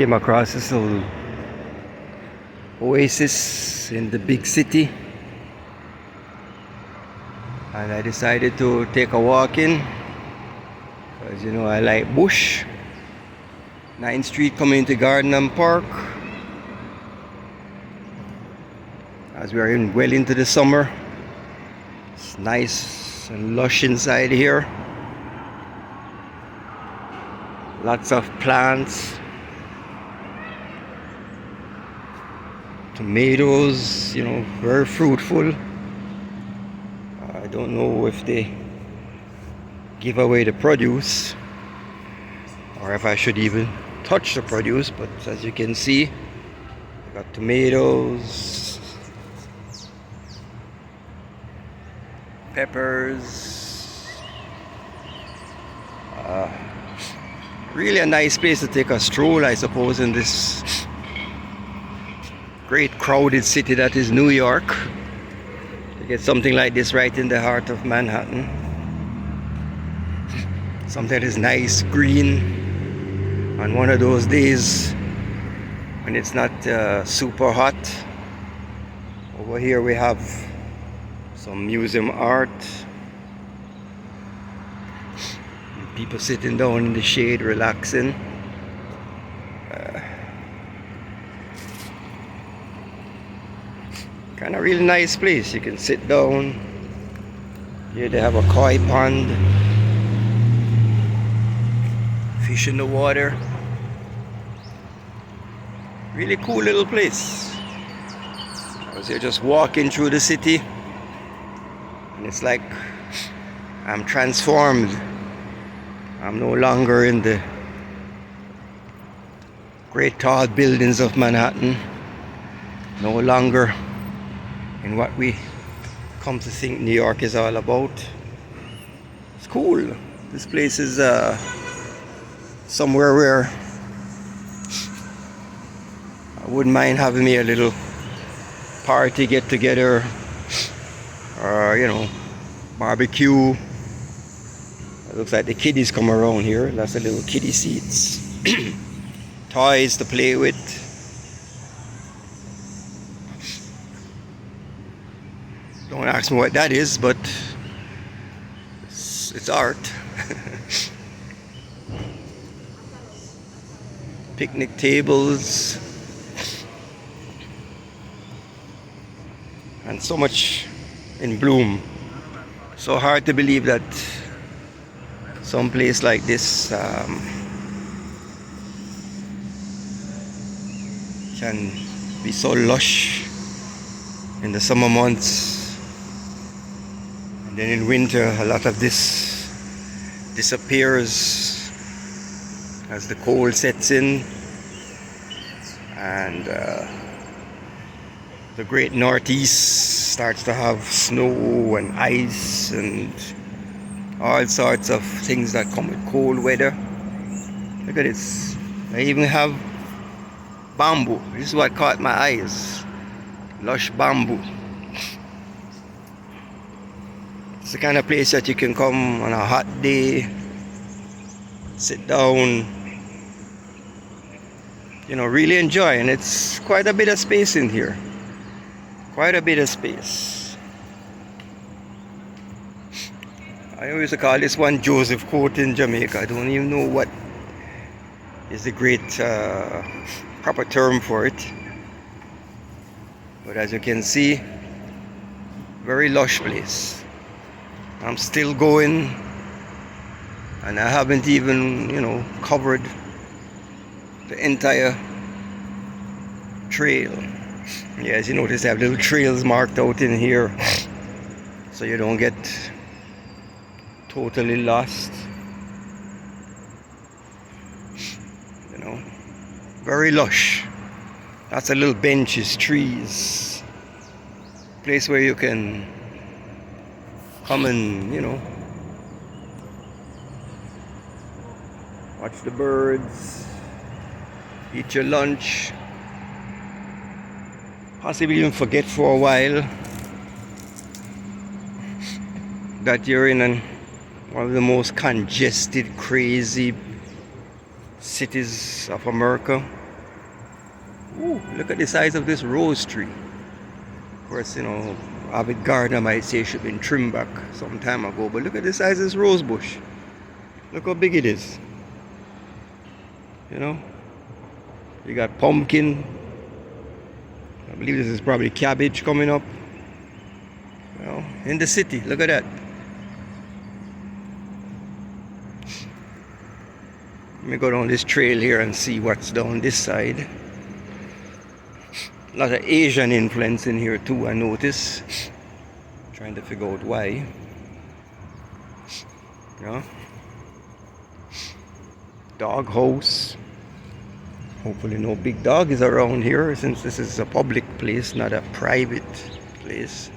came across this little oasis in the big city, and I decided to take a walk in because you know I like bush. 9th Street Community Garden and Park. As we are well into the summer, it's nice and lush inside here. Lots of plants, tomatoes, you know, very fruitful. I don't know if they give away the produce or if I should even touch the produce, but as you can see, we got tomatoes, peppers. Really a nice place to take a stroll, I suppose, in this great crowded city that is New York. To get something like this right in the heart of Manhattan. Something that is nice, green, on one of those days when it's not super hot. Over here we have some museum art. People sitting down in the shade, relaxing. Kind of really nice place. You can sit down. Here they have a koi pond. Fish in the water. Really cool little place. I was here just walking through the city, and it's like I'm transformed. I'm no longer in the great tall buildings of Manhattan. No longer in what we come to think New York is all about. It's cool. This place is somewhere where I wouldn't mind having me a little party get together, or you know, barbecue. It looks like the kiddies come around here. That's the little kiddie seats. Toys to play with. Don't ask me what that is, but it's art. Picnic tables. And so much in bloom. So hard to believe that some place like this can be so lush in the summer months, and then in winter a lot of this disappears as the cold sets in, and the great northeast starts to have snow and ice and all sorts of things that come with cold weather. Look at this. I even have bamboo. This is what caught my eyes. Lush bamboo. It's the kind of place that you can come on a hot day, sit down, you know, really enjoy. And it's quite a bit of space in here. Quite a bit of space. I always call this one Joseph Court in Jamaica. I don't even know what is the great proper term for it. But as you can see, very lush place. I'm still going, and I haven't even, you know, covered the entire trail. Yeah, as you notice, they have little trails marked out in here, so you don't get totally lost. You know, very lush. Lots of little benches, trees. Place where you can come and, you know, watch the birds, eat your lunch, possibly even forget for a while that you're in one of the most congested, crazy cities of America. Ooh, look at the size of this rose tree. Of course, you know, avid gardener might say it should have been trimmed back some time ago, but look at the size of this rose bush. Look how big it is. You know, you got pumpkin. I believe this is probably cabbage coming up. You know, in the city. Look at that. Let me go down this trail here and see what's down this side. A lot of Asian influence in here too, I notice. Trying to figure out why. You know? Dog house. Hopefully no big dog is around here, since this is a public place, not a private place.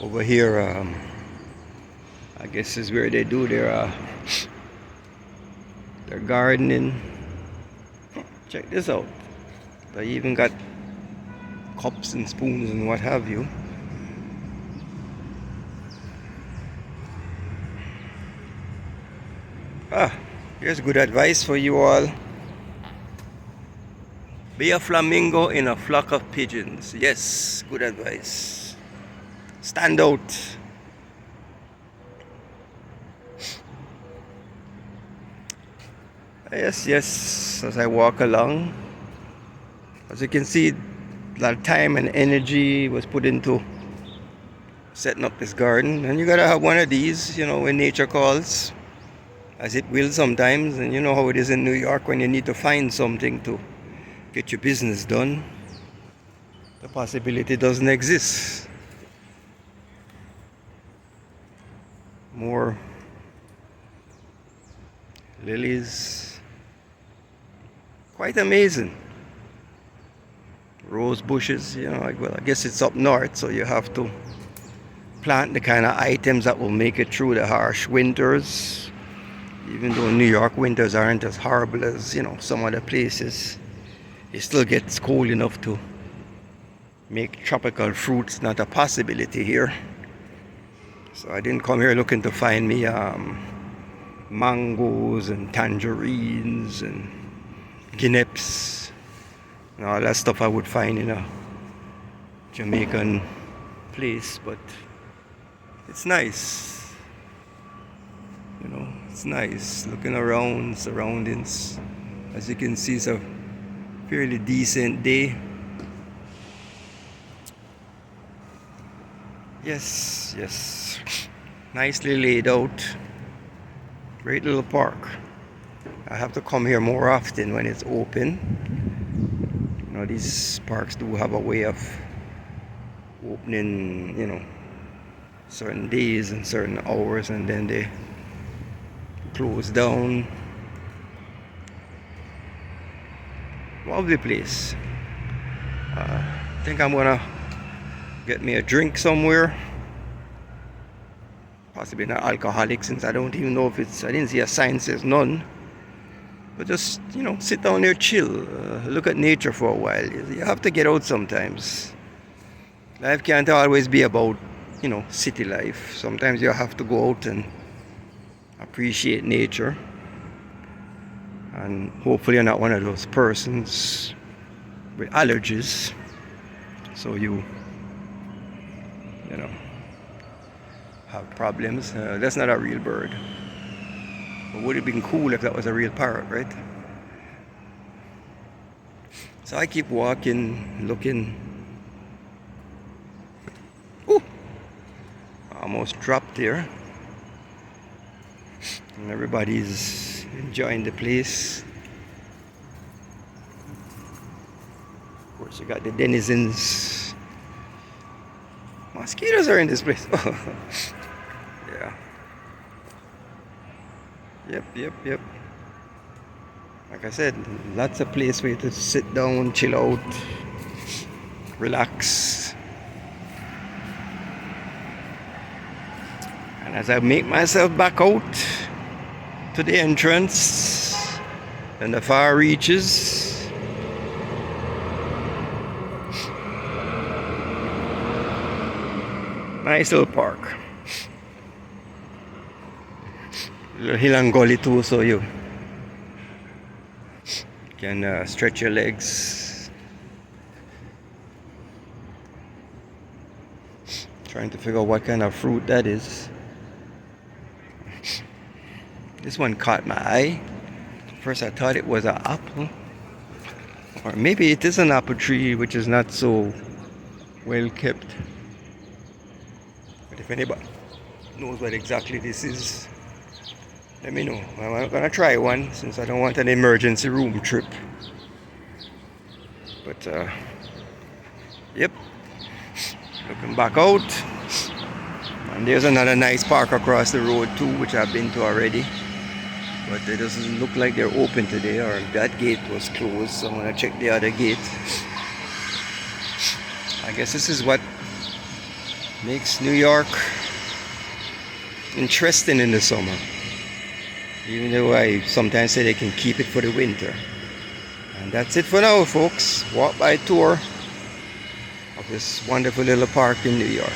Over here, I guess is where they do their gardening. Check this out. They even got cups and spoons and what have you. Here's good advice for you all. Be a flamingo in a flock of pigeons. Yes, good advice. Stand out. Yes, as I walk along, as you can see, a lot of time and energy was put into setting up this garden, and you gotta have one of these, you know, when nature calls, as it will sometimes. And you know how it is in New York when you need to find something to get your business done. The possibility doesn't exist. More lilies. Quite amazing. Rose bushes, you know, well, I guess it's up north, so you have to plant the kind of items that will make it through the harsh winters. Even though New York winters aren't as horrible as, you know, some other places, it still gets cold enough to make tropical fruits not a possibility here. So I didn't come here looking to find me mangoes and tangerines and guineps and all that stuff I would find in a Jamaican place, but it's nice. You know, it's nice looking around, surroundings. As you can see, it's a fairly decent day. Yes, nicely laid out. Great little park. I have to come here more often when it's open. You know, these parks do have a way of opening, you know, certain days and certain hours, and then they close down. Lovely place. I think I'm gonna get me a drink somewhere. Possibly not alcoholic, since I don't even know if it's, I didn't see a sign says none. But just, you know, sit down there, chill, look at nature for a while. You have to get out sometimes. Life can't always be about, you know, city life. Sometimes you have to go out and appreciate nature. And hopefully you're not one of those persons with allergies, so you know, have problems. That's not a real bird. But would it have been cool if that was a real parrot, right? So I keep walking, looking. Ooh! Almost dropped here. And everybody's enjoying the place. Of course, you got the denizens. Mosquitoes are in this place. Yeah. Yep. Like I said, lots of place for you to sit down, chill out, relax. And as I make myself back out to the entrance and the far reaches, nice little park. little hill and gully too, so you can stretch your legs. Trying to figure out what kind of fruit that is. This one caught my eye. First I thought it was an apple. Or maybe it is an apple tree which is not so well kept. But if anybody knows what exactly this is, let me know. I'm gonna try one since I don't want an emergency room trip. But yep, looking back out, and there's another nice park across the road too, which I've been to already. But it doesn't look like they're open today, or that gate was closed, so I'm gonna check the other gate. I guess this is what makes New York interesting in the summer. Even though I sometimes say they can keep it for the winter. And that's it for now, folks. Walk by tour of this wonderful little park in New York.